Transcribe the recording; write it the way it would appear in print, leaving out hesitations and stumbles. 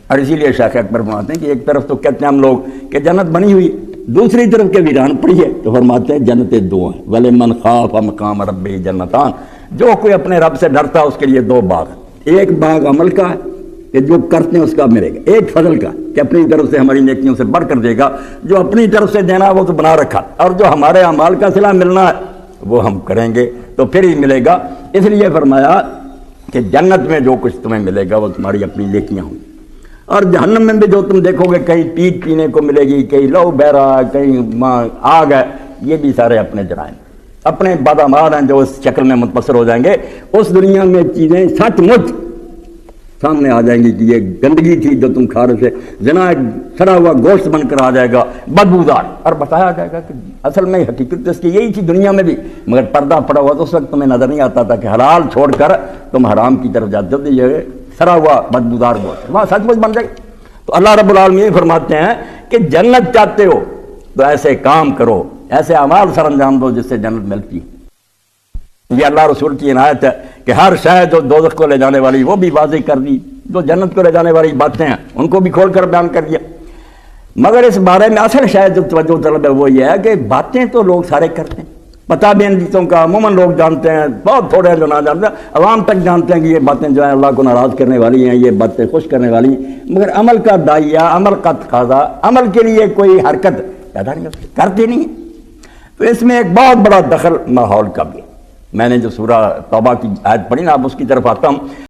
اور اسی لیے شیخ اکبر فرماتے ہیں کہ ایک طرف تو کہتے ہیں ہم لوگ کہ جنت بنی ہوئی، دوسری طرف کے ویران پڑی ہے، تو فرماتے ہیں جنتیں دو ہیں، وَلِمَنْ خَافَ مَقَامَ رَبِّهِ جَنَّتَانِ، جو کوئی اپنے رب سے ڈرتا اس کے لیے دو باغ، ایک باغ عمل کا ہے کہ جو کرتے ہیں اس کا ملے گا، ایک فضل کا کہ اپنی طرف سے ہماری نیکیوں سے بڑھ کر دے گا، جو اپنی طرف سے دینا وہ تو بنا رکھا، اور جو ہمارے اعمال کا صلہ ملنا ہے وہ ہم کریں گے تو پھر ہی ملے گا۔ اس لیے فرمایا کہ جنت میں جو کچھ تمہیں ملے گا وہ تمہاری اپنی نیکیاں ہوں، اور جہنم میں بھی جو تم دیکھو گے کہیں پیٹ پینے کو ملے گی، کہیں لو بہ رہا ہے، کہیں آگ ہے، یہ بھی سارے اپنے جرائم، اپنے بادامار ہیں جو اس شکل میں منتصر ہو جائیں گے۔ اس دنیا میں چیزیں سچ مچ سامنے آ جائیں گی کہ یہ گندگی تھی جو تم کھا رہے تھے، زنا سڑا ہوا گوشت بن کر آ جائے گا، بدبودار، اور بتایا جائے گا کہ اصل میں حقیقت اس کی یہی تھی دنیا میں بھی، مگر پردہ پڑا ہوا تو اس وقت تمہیں نظر نہیں آتا تھا کہ حلال چھوڑ کر تم حرام کی طرف جاتے ہو، تو یہ سڑا ہوا بدبودار گوشت وہاں سچ مچ بن جائے۔ تو اللہ رب العالمین یہ فرماتے ہیں کہ جنت چاہتے ہو تو ایسے کام کرو، ایسے اعمال سر انجام دو جس سے جنت ملتی ہے۔ یہ اللہ رسول کی عنایت ہے کہ ہر شے جو دوزخ کو لے جانے والی وہ بھی واضح کر دی، جو جنت کو لے جانے والی باتیں ہیں ان کو بھی کھول کر بیان کر دیا۔ مگر اس بارے میں اصل شاید جو توجہ طلب ہے وہ یہ ہے کہ باتیں تو لوگ سارے کرتے ہیں، پتہ بھی ان چیزوں کا عموماً لوگ جانتے ہیں، بہت تھوڑے ہیں جو نہ جانتے ہیں، عوام تک جانتے ہیں کہ یہ باتیں جو ہیں اللہ کو ناراض کرنے والی ہیں، یہ باتیں خوش کرنے والی ہیں، مگر عمل کا داعیہ، عمل کا تقاضا، عمل کے لیے کوئی حرکت پیدا نہیں ہوتی، کرتے نہیں ہیں۔ تو اس میں ایک بہت بڑا دخل ماحول کا بھی ہے۔ میں نے جو سورہ توبہ کی آیت پڑھی نا، اب اس کی طرف آتا ہوں۔